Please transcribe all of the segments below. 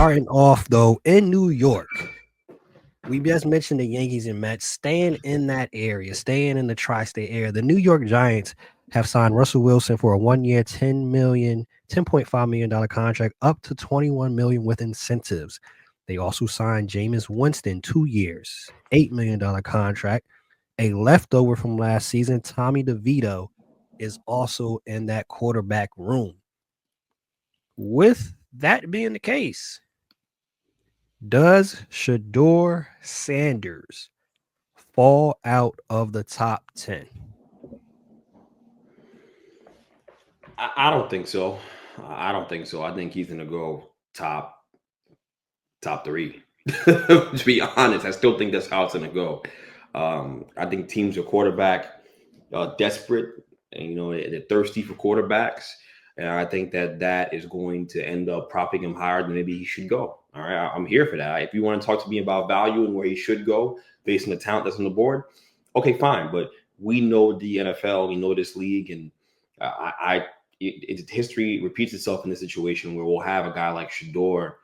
Starting off though in New York, we just mentioned the Yankees and Mets staying in that area, staying in the tri-state area. The New York Giants have signed Russell Wilson for a 1 year, $10.5 million contract, up to $21 million with incentives. They also signed Jameis Winston 2 years, $8 million contract. A leftover from last season, Tommy DeVito, is also in that quarterback room. With that being the case, does Shador Sanders fall out of the top 10? I don't think so. I don't think so. I think he's gonna go top three. To be honest, I still think that's how it's gonna go. I think teams are quarterback desperate, and they're thirsty for quarterbacks, and I think that is going to end up propping him higher than maybe he should go. All right, I'm here for that. If you want to talk to me about value and where he should go based on the talent that's on the board, okay, fine. But we know the NFL, we know this league, and history repeats itself in this situation where we'll have a guy like Shador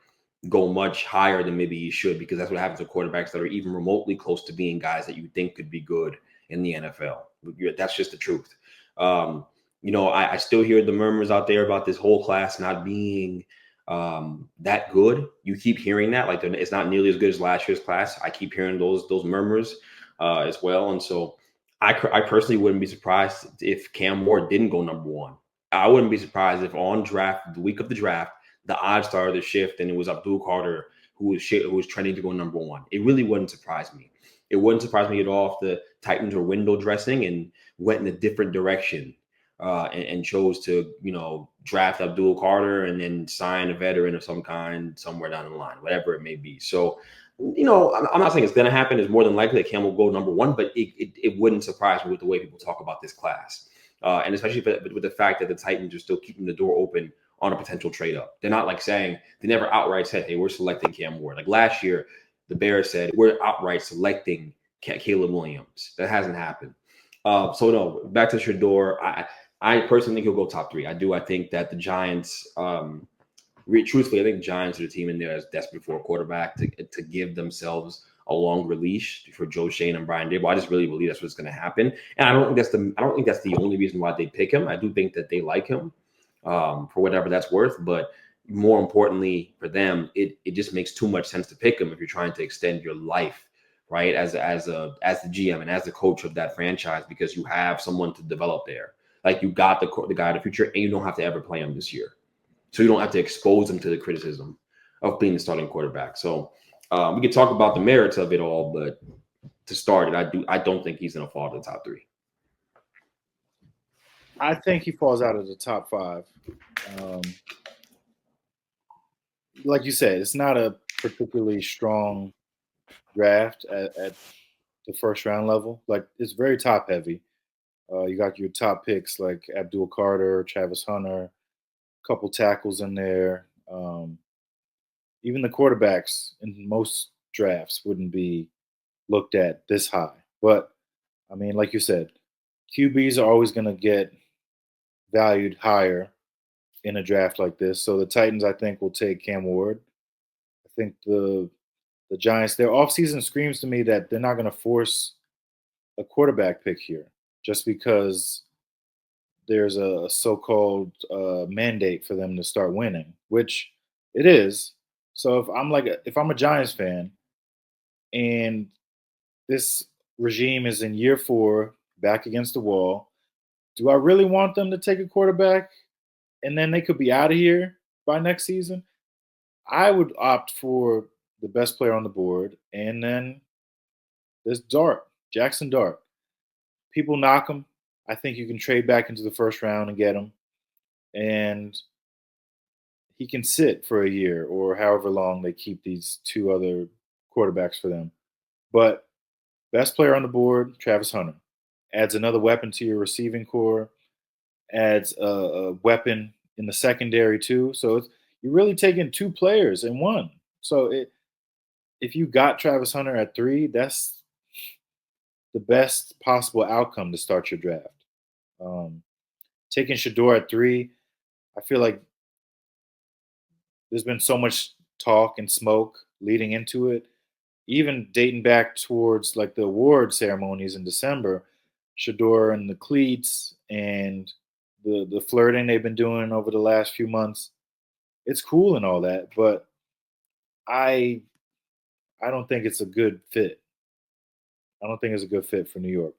go much higher than maybe he should, because that's what happens to quarterbacks that are even remotely close to being guys that you think could be good in the NFL. That's just the truth. I still hear the murmurs out there about this whole class not being that good. You keep hearing that, like it's not nearly as good as last year's class. I keep hearing those murmurs as well, and so I personally wouldn't be surprised if Cam Ward didn't go number one. I wouldn't be surprised if on the week of the draft, the odds started to shift and it was Abdul Carter who was trending to go number one. It really wouldn't surprise me. It wouldn't surprise me at all if the Titans were window dressing and went in a different direction and chose to, draft Abdul Carter and then sign a veteran of some kind somewhere down the line, whatever it may be. So, I'm not saying it's going to happen. It's more than likely that Cam will go number one, but it wouldn't surprise me with the way people talk about this class. And especially with the fact that the Titans are still keeping the door open on a potential trade up. They're not like saying, they never outright said, hey, we're selecting Cam Ward. Like last year, the Bears said, we're outright selecting Caleb Williams. That hasn't happened. So no, back to Shador. I personally think he'll go top three. I do. I think that the Giants, truthfully, I think the Giants are the team in there that's desperate for a quarterback to give themselves a longer leash for Joe Shane and Brian Daboll. I just really believe that's what's going to happen, and I don't think that's the only reason why they pick him. I do think that they like him for whatever that's worth, but more importantly for them, it just makes too much sense to pick him if you're trying to extend your life, right? As the GM and as the coach of that franchise, because you have someone to develop there. Like you got the guy of the future, and you don't have to ever play him this year, so you don't have to expose him to the criticism of being the starting quarterback. So we could talk about the merits of it all, but to start it, I don't think he's going to fall to the top three. I think he falls out of the top five. Like you said, it's not a particularly strong draft at the first round level. Like it's very top heavy. You got your top picks like Abdul Carter, Travis Hunter, a couple tackles in there. Even the quarterbacks in most drafts wouldn't be looked at this high. But I mean, like you said, QBs are always going to get valued higher in a draft like this. So the Titans, I think, will take Cam Ward. I think the Giants, their offseason screams to me that they're not going to force a quarterback pick here just because there's a so-called mandate for them to start winning, which it is. So if I'm a Giants fan and this regime is in year 4, back against the wall, do I really want them to take a quarterback and then they could be out of here by next season? I would opt for the best player on the board, and then there's Jackson Dart. People knock him. I think you can trade back into the first round and get him, and he can sit for a year or however long they keep these 2 other quarterbacks for them. But best player on the board, Travis Hunter. Adds another weapon to your receiving core, adds a weapon in the secondary too. So you're really taking 2 players in one. So if you got Travis Hunter at 3, that's the best possible outcome to start your draft. Taking Shador at 3, I feel like there's been so much talk and smoke leading into it, even dating back towards like the award ceremonies in December, Shador and the cleats and the flirting they've been doing over the last few months. It's cool and all that, but I don't think it's a good fit. I don't think it's a good fit for New York.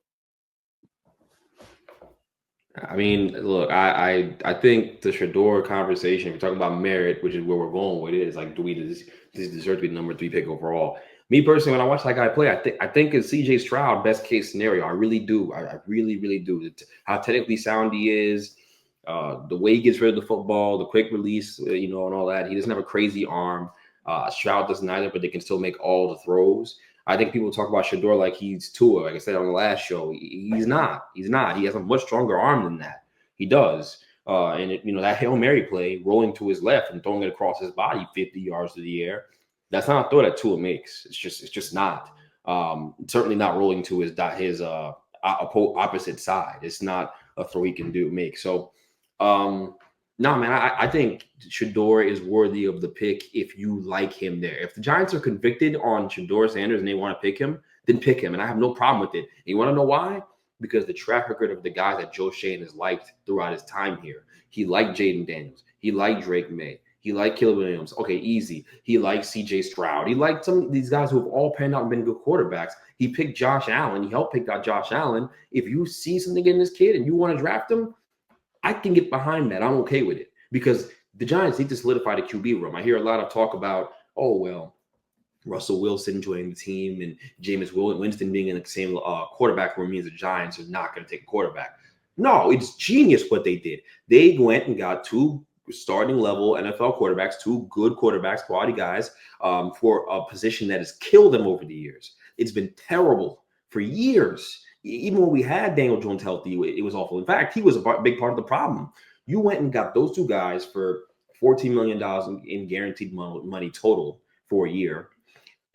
I mean, look, I think the Shador conversation, if you're talking about merit, which is where we're going with it, is like, does he deserve to be the number 3 pick overall? Me personally, when I watch that guy play, I think it's CJ Stroud best case scenario. I really do. I really, really do. How technically sound he is, the way he gets rid of the football, the quick release, and all that. He doesn't have a crazy arm. Stroud doesn't either, but they can still make all the throws. I think people talk about Shador like he's Tua. Like I said on the last show, he's not. He's not. He has a much stronger arm than that. He does. That Hail Mary play, rolling to his left and throwing it across his body 50 yards to the air, that's not a throw that Tua makes. It's just not. Certainly not rolling to his opposite side. It's not a throw he can make. So, no, man, I think Shador is worthy of the pick if you like him there. If the Giants are convicted on Shador Sanders and they want to pick him, then pick him. And I have no problem with it. And you want to know why? Because the track record of the guys that Joe Schoen has liked throughout his time here. He liked Jaden Daniels. He liked Drake May. He liked Caleb Williams. Okay, easy. He liked CJ Stroud. He liked some of these guys who have all panned out and been good quarterbacks. He picked Josh Allen. He helped pick out Josh Allen. If you see something in this kid and you want to draft him, I can get behind that. I'm okay with it because the Giants need to solidify the QB room. I hear a lot of talk about, Russell Wilson joining the team and Jameis Winston being in the same quarterback room means the Giants are not going to take a quarterback. No, it's genius what they did. They went and got 2 starting level NFL quarterbacks, 2 good quarterbacks, quality guys for a position that has killed them over the years. It's been terrible for years. Even when we had Daniel Jones healthy, it was awful. In fact, he was a big part of the problem. You went and got those 2 guys for $14 million in guaranteed money total for a year.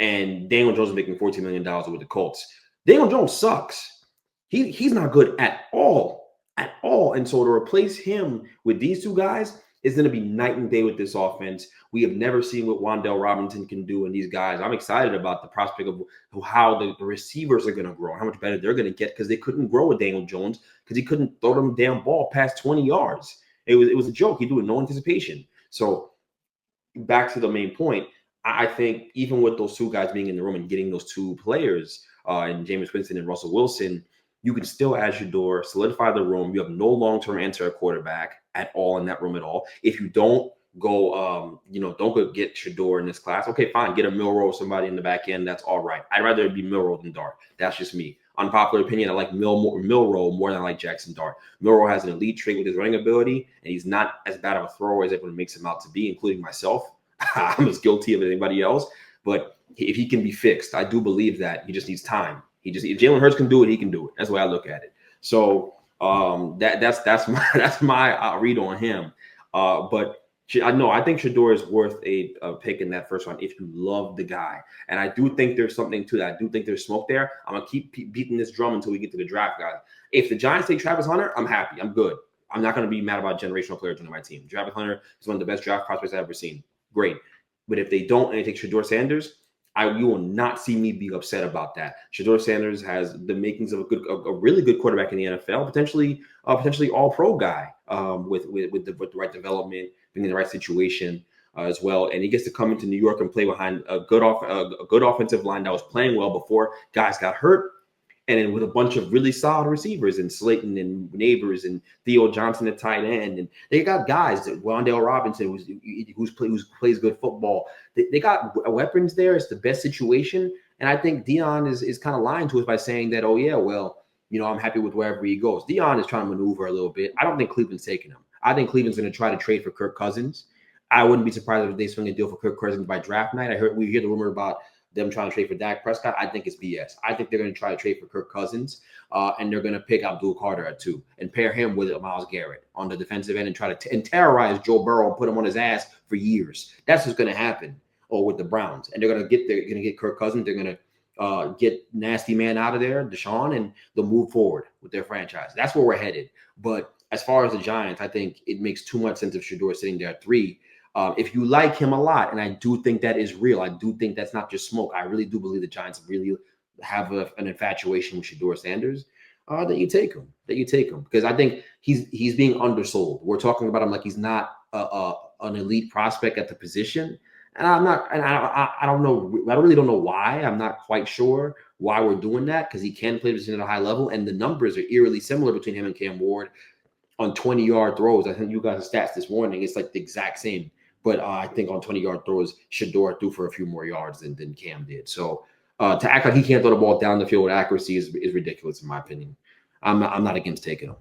And Daniel Jones is making $14 million with the Colts. Daniel Jones sucks. He's not good at all. And so to replace him with these 2 guys is going to be night and day with this offense. We have never seen what Wan'Dale Robinson can do in these guys. I'm excited about the prospect of how the receivers are going to grow, how much better they're going to get because they couldn't grow with Daniel Jones because he couldn't throw them damn ball past 20 yards. It was a joke. He do it no anticipation. So back to the main point, I think even with those 2 guys being in the room and getting those 2 players in Jameis Winston and Russell Wilson, you can still add Shador, solidify the room. You have no long-term answer at quarterback at all in that room at all. If you don't go, don't go get Shador in this class, okay, fine. Get a Milroe or somebody in the back end. That's all right. I'd rather it be Milroe than Dart. That's just me. Unpopular opinion, I like Milroe more than I like Jackson Dart. Milroe has an elite trait with his running ability, and he's not as bad of a thrower as everyone makes him out to be, including myself. I'm as guilty of anybody else. But if he can be fixed, I do believe that he just needs time. If Jalen Hurts can do it, he can do it. That's the way I look at it. So that's my read on him. But I think Shador is worth a pick in that first round if you love the guy. And I do think there's something to that. I do think there's smoke there. I'm going to keep beating this drum until we get to the draft, guys. If the Giants take Travis Hunter, I'm happy. I'm good. I'm not going to be mad about generational players on my team. Travis Hunter is one of the best draft prospects I've ever seen. Great. But if they don't and they take Shador Sanders, you will not see me be upset about that. Shador Sanders has the makings of a really good quarterback in the NFL, potentially all pro guy with the right development, being in the right situation as well. And he gets to come into New York and play behind a good offensive line that was playing well before guys got hurt. And then with a bunch of really solid receivers and Slayton and Neighbors and Theo Johnson at tight end. And they got guys that Wan'Dale Robinson, who plays good football. They got weapons there. It's the best situation. And I think Dion is kind of lying to us by saying that, I'm happy with wherever he goes. Dion is trying to maneuver a little bit. I don't think Cleveland's taking him. I think Cleveland's going to try to trade for Kirk Cousins. I wouldn't be surprised if they swing a deal for Kirk Cousins by draft night. We hear the rumor about them trying to trade for Dak Prescott. I think it's BS. I think they're going to try to trade for Kirk Cousins, and they're going to pick Abdul Carter at 2 and pair him with Myles Garrett on the defensive end and try to terrorize Joe Burrow and put him on his ass for years. That's what's going to happen. Or with the Browns, and they're going to get Kirk Cousins. They're going to get nasty man out of there, Deshaun, and they'll move forward with their franchise. That's where we're headed. But as far as the Giants, I think it makes too much sense if Shador is sitting there at 3. If you like him a lot, and I do think that is real, I do think that's not just smoke. I really do believe the Giants really have an infatuation with Shedeur Sanders. That you take him. Because I think he's being undersold. We're talking about him like he's not an elite prospect at the position, and I'm not. And I don't know. I really don't know why. I'm not quite sure why we're doing that, because he can play the position at a high level, and the numbers are eerily similar between him and Cam Ward on 20-yard throws. I think you guys' stats this morning, it's like the exact same. But I think on 20-yard throws, Shedeur threw for a few more yards than Cam did. So to act like he can't throw the ball down the field with accuracy is ridiculous, in my opinion. I'm not against taking him.